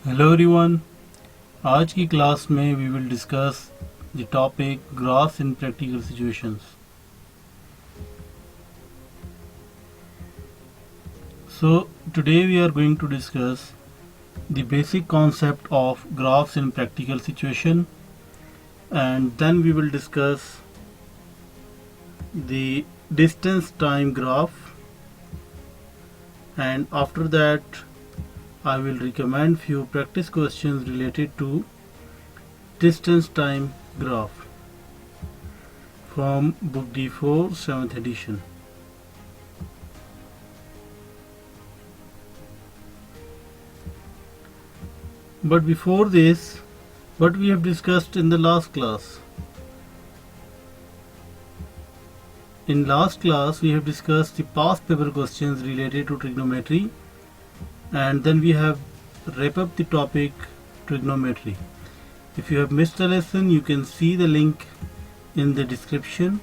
Hello everyone. आज की class में we will discuss the topic graphs in practical situations. So today we are going to discuss the basic concept of graphs in practical situation, and then we will discuss the distance time graph, and after that I will recommend few practice questions related to distance time graph from book D4 7th edition. But before this, what we have discussed in the last class. In last class we have discussed the past paper questions related to trigonometry, and then we have wrap up the topic trigonometry. If you have missed the lesson, you can see the link in the description.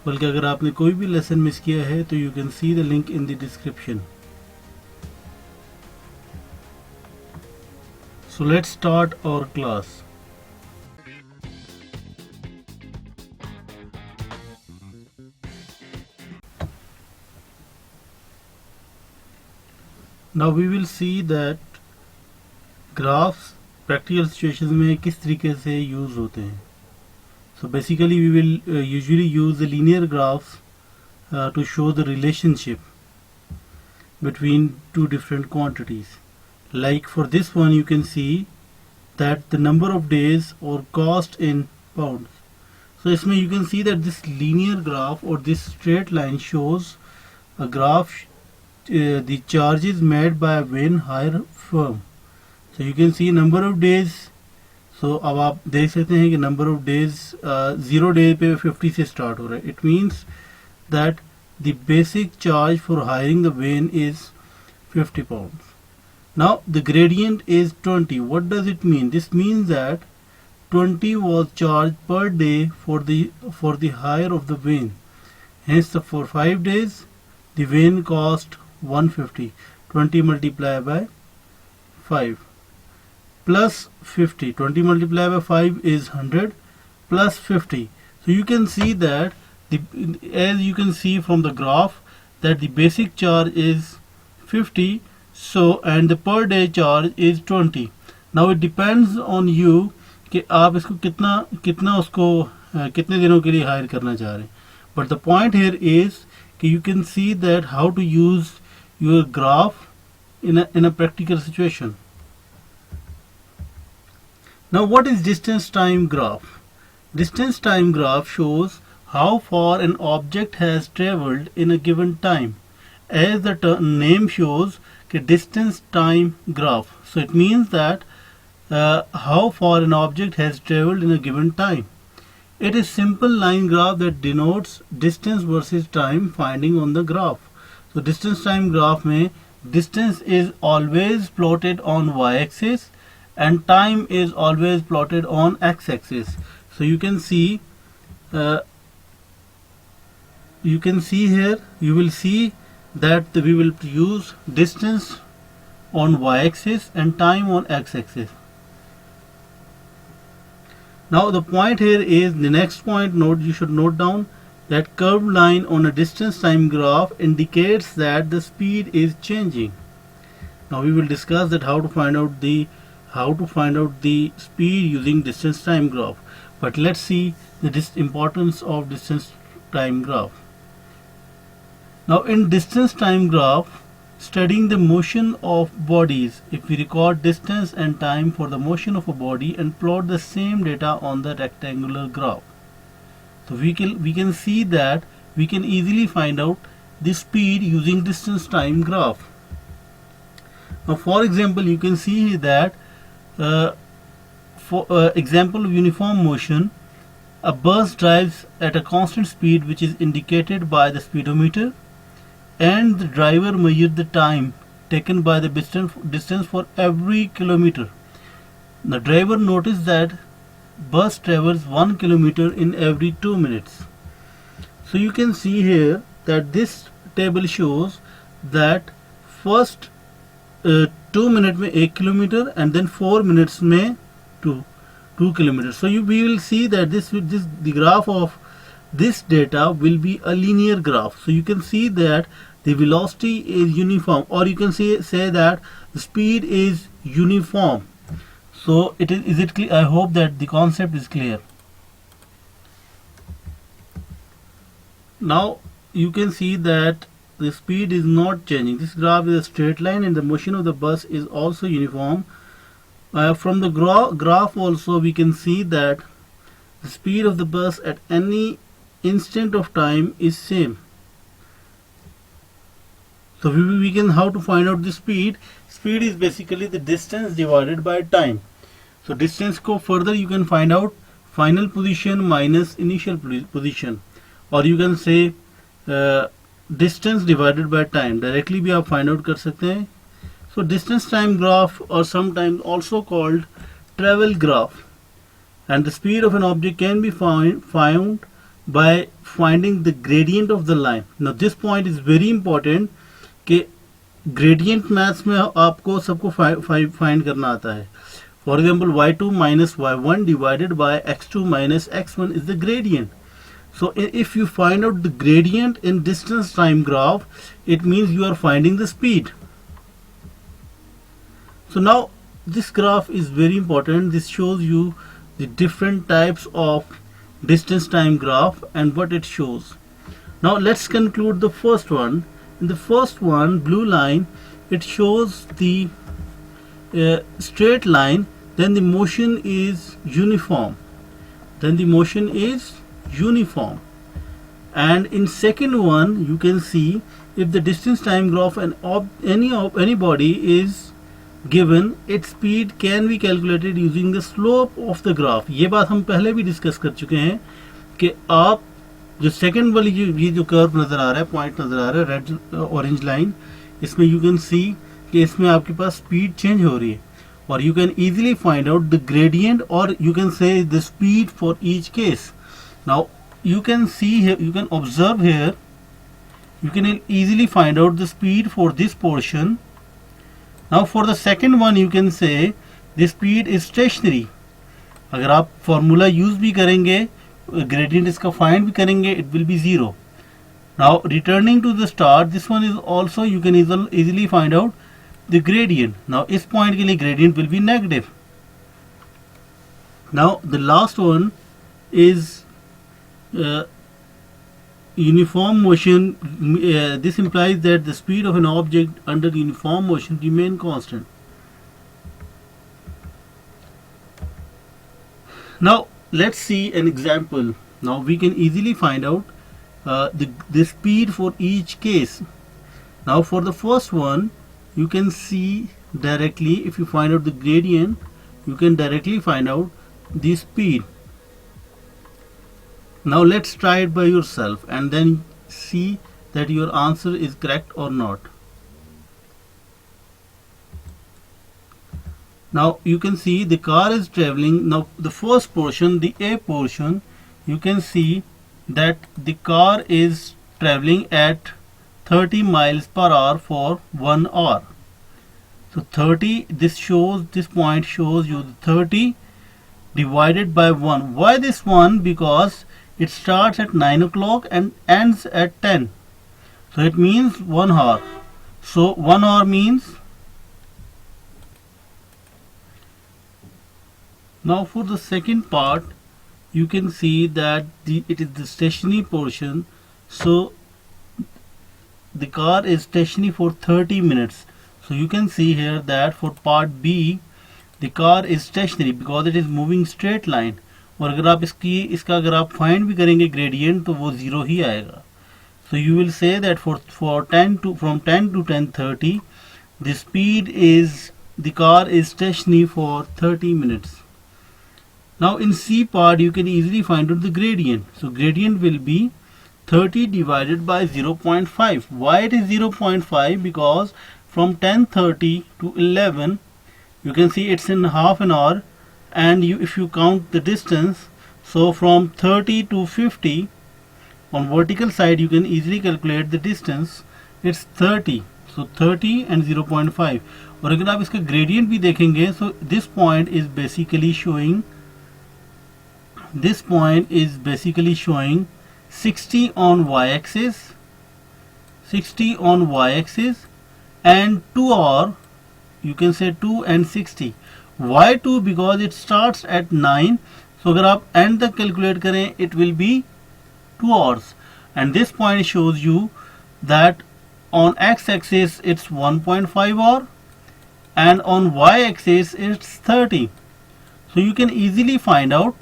बल्कि अगर आपने कोई भी lesson miss किया है तो you can see the link in the description. So let's start our class. Now we will see that graphs practical situations में किस तरीके से use होते हैं. So basically we will usually use the linear graphs to show the relationship between two different quantities. Like for this one you can see that the number of days or cost in pounds. So इसमें you can see that this linear graph or this straight line shows a graph the charges made by a Wayne hire firm. So you can see number of days. So अब आप देख सकते हैं कि number of days 0 day पे 50 से start हो रहा है. It means that the basic charge for hiring the Wayne is 50 pounds. Now the gradient is 20. What does it mean? This means that 20 was charged per day for the hire of the Wayne. Hence for 5 days the Wayne cost 150. 20 multiplied by 5 plus 50. 20 multiplied by 5 is 100 plus 50. So you can see that as you can see from the graph that the basic charge is 50. So and the per day charge is 20. Now it depends on you कि आप इसको कितना उसको कितने दिनों के लिए higher करना चाह रहे हैं. But the point here is कि you can see that how to use your graph in a practical situation. Now what is distance time graph? Distance time graph shows how far an object has traveled in a given time. As the name shows, distance time graph. So it means that how far an object has traveled in a given time. It is simple line graph that denotes distance versus time finding on the graph. So distance time graph में distance is always plotted on y-axis and time is always plotted on x-axis. So you can see here, you will see that we will use distance on y-axis and time on x-axis. Now the point here is the next point. You should note down that curved line on a distance time graph indicates that the speed is changing. Now we will discuss that how to find out the speed using distance time graph. But let's see the importance of distance time graph. Now in distance time graph, studying the motion of bodies, if we record distance and time for the motion of a body and plot the same data on the rectangular graph, so we can see that we can easily find out the speed using distance time graph. Now for example, you can see that for example of uniform motion, a bus drives at a constant speed which is indicated by the speedometer, and the driver measured the time taken by the distance for every kilometer. The driver noticed that bus travels 1 kilometer in every 2 minutes. So you can see here that this table shows that first 2 minute में 1 kilometre and then 4 minutes में 2 kilometers. So we will see that the graph of this data will be a linear graph. So you can see that the velocity is uniform, or you can say that the speed is uniform. So is it clear? I hope that the concept is clear. Now you can see that the speed is not changing. This graph is a straight line and the motion of the bus is also uniform. From the graph also we can see that the speed of the bus at any instant of time is same. So we can how to find out the speed. Speed is basically the distance divided by time. So distance को further you can find out final position minus initial position, or you can say distance divided by time. Directly भी आप find out कर सकते हैं. So distance time graph, or sometimes also called travel graph, and the speed of an object can be found by finding the gradient of the line. Now this point is very important कि gradient maths में आपको सबको find करना आता है. For example, y2 minus y1 divided by x2 minus x1 is the gradient. So if you find out the gradient in distance time graph, it means you are finding the speed. So now this graph is very important. This shows you the different types of distance time graph and what it shows. Now let's conclude the first one. In the first one, blue line, it shows the straight line, then the motion is uniform. And in second one, you can see if the distance time graph and any body is given, its speed can be calculated using the slope of the graph. ये बात हम पहले भी discuss कर चुके हैं कि आप जो सेकंड वाली ये जो कर्व नजर आ रहा है, पॉइंट नजर आ रहा है, रेड ऑरेंज लाइन, इसमें यू कैन सी कि इसमें आपके पास स्पीड चेंज हो रही है, और you can easily find out the gradient, और you can say the speed for each case. Now you can see here, you can observe here, you can easily find out the speed for this portion. Now for the second one you can say the speed is stationary. अगर आप formula use भी करेंगे, gradient इसका find भी करेंगे, it will be 0. Now returning to the start, this one is also you can easily find out the gradient. Now इस point के लिए gradient will be negative. Now the last one is uniform motion. This implies that the speed of an object under uniform motion remain constant. Now let's see an example. Now we can easily find out the speed for each case. Now for the first one, you can see directly, if you find out the gradient, you can directly find out the speed. Now let's try it by yourself and then see that your answer is correct or not. Now you can see the car is traveling. Now the first portion, the A portion, you can see that the car is traveling at 30 miles per hour for 1 hour. So 30, this point shows you the 30 divided by 1. Why this 1? Because it starts at 9 o'clock and ends at 10. So it means 1 hour. So 1 hour means. Now for the second part, you can see that it is the stationary portion. So the car is stationary for 30 minutes. So you can see here that for part B, the car is stationary because it is moving straight line. और अगर आप इसका अगर आप find भी करेंगे gradient, तो वो 0 ही आएगा. So you will say that from 10 to 10:30, the speed is, the car is stationary for 30 minutes. Now in C part, you can easily find out the gradient. So gradient will be 30 divided by 0.5. Why it is 0.5? Because from 10:30 to 11, you can see it's in half an hour, and if you count the distance, so from 30 to 50 on vertical side, you can easily calculate the distance. It's 30. So 30 and 0.5। और अगर आप इसका gradient भी देखेंगे, so this point is basically showing 60 on y-axis, 60 on y-axis, and 2, or you can say 2 and 60. Why 2? Because it starts at 9. So अगर आप end तक calculate करें, it will be 2 hours. And this point shows you that on x-axis it's 1.5 hour, and on y-axis it's 30. So you can easily find out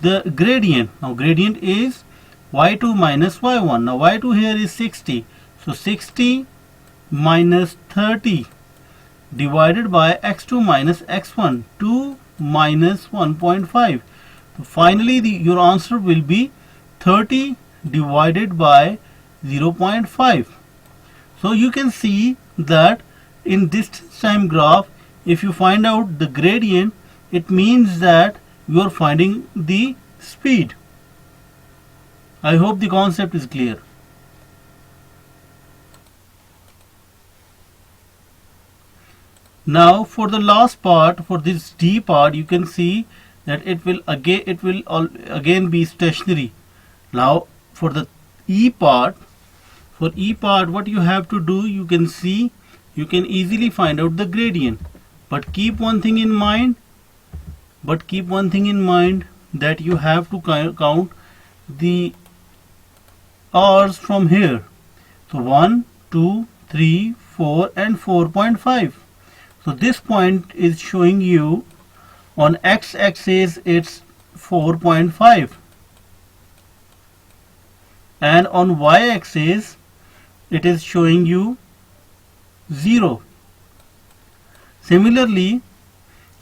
the gradient. Now gradient is y2 minus y1. Now y2 here is 60. So 60 minus 30 divided by x2 minus x1. 2 minus 1.5. So finally your answer will be 30 divided by 0.5. So you can see that in distance time graph, if you find out the gradient, it means that you are finding the speed. I hope the concept is clear. Now for the last part, for this D part, you can see that it will again be stationary. Now for the E part, what you have to do, you can see, you can easily find out the gradient. But keep one thing in mind, that you have to count the hours from here. So 1, 2, 3, 4 and 4.5. So this point is showing you on x-axis it's 4.5, and on y-axis it is showing you 0. Similarly,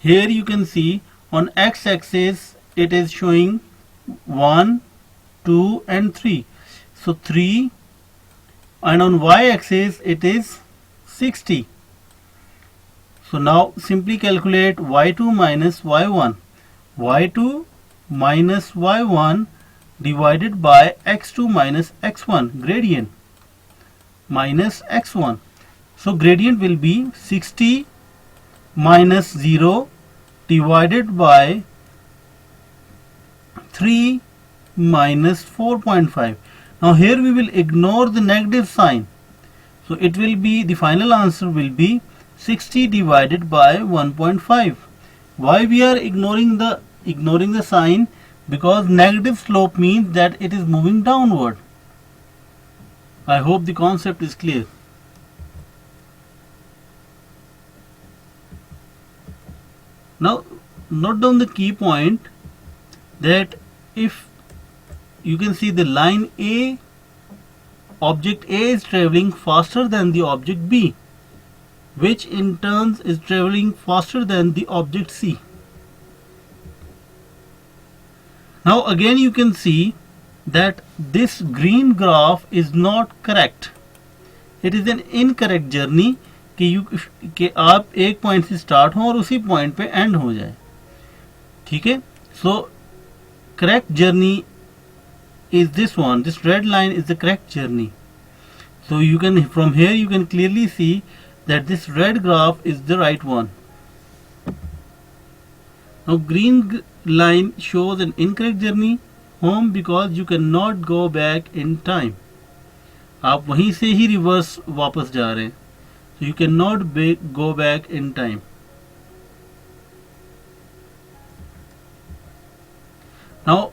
here you can see on x-axis it is showing 1, 2 and 3. So 3, and on y-axis it is 60. So now simply calculate y2 minus y1. y2 minus y1 divided by x2 minus x1, gradient, minus x1. So gradient will be 60 minus 0 divided by 3 minus 4.5. Now here we will ignore the negative sign. So it will be, the final answer will be 60 divided by 1.5. Why we are ignoring the sign? Because negative slope means that it is moving downward. I hope the concept is clear. Now note down the key point, that if you can see the line A, object A is traveling faster than the object B, which in turn is traveling faster than the object C. Now again you can see that this green graph is not correct. It is an incorrect journey कि आप एक point से start हो और उसी point पे and हो जाए. ठीक है. So correct journey is this one. This red line is the correct journey. So you can, from here you can clearly see that this red graph is the right one. Now green line shows an incorrect journey home, because you cannot go back in time. आप वहीं से ही reverse वापस जा रहे हैं. So you cannot go back in time. Now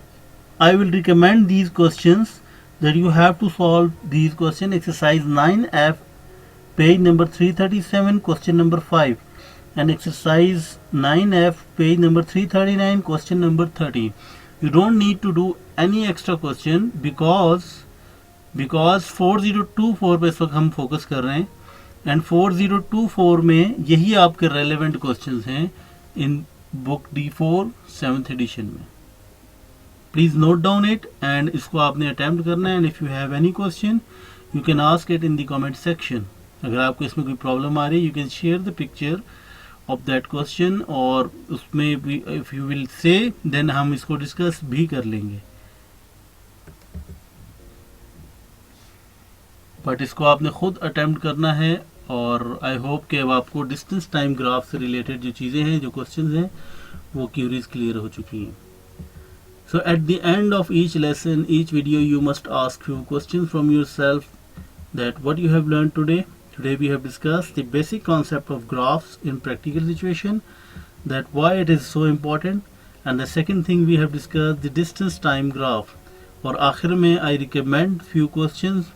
I will recommend these questions, that you have to solve these questions. Exercise 9F, page number 337, question number 5, and exercise 9F, page number 339, question number 13. You don't need to do any extra question, because 4024 पे इस वक्त हम focus कर रहे हैं, and 4024 में यही आपके रेलेवेंट क्वेश्चंस हैं in book D4 7th edition में. Please note down it, and इसको आपने अटेम्प्ट करना है. And if you have any question you can ask it in the comment section. अगर आपको इसमें कोई प्रॉब्लम आ रही है, you can share the picture of that question, और उसमें भी if you will say then हम इसको डिस्कस भी कर लेंगे. बट इसको आपने खुद अटेम्प्ट करना है और आई होप कि अब आपको डिस्टेंस टाइम ग्राफ से रिलेटेड जो चीज़ें हैं, जो क्वेश्चंस हैं, वो क्यूरीज क्लियर हो चुकी हैं. So at the end of each lesson, each video, you must ask few questions from yourself that what you have learned today. Today we have discussed the basic concept of graphs in practical situation, that why it is so important, and the second thing we have discussed the distance time graph. और आखिर में I recommend few questions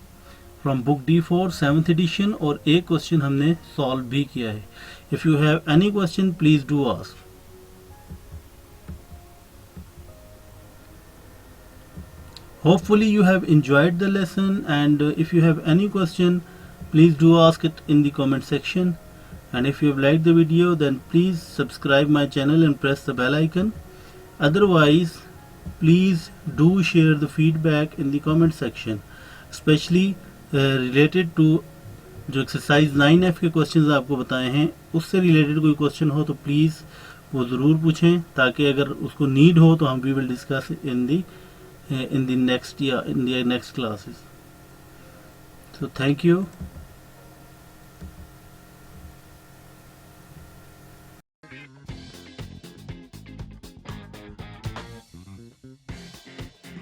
from book D4 7th edition और एक question हमने solve भी किया है. If you have any question, please do ask. Hopefully you have enjoyed the lesson, and if you have any question, please do ask it in the comment section. And if you have liked the video, then please subscribe my channel and press the bell icon. Otherwise, please do share the feedback in the comment section, especially related to जो exercise 9F के questions आपको बताए हैं, उससे related कोई question हो तो please वो ज़रूर पूछें, ताकि अगर उसको नीड हो तो हम we will discuss in the next classes. So thank you.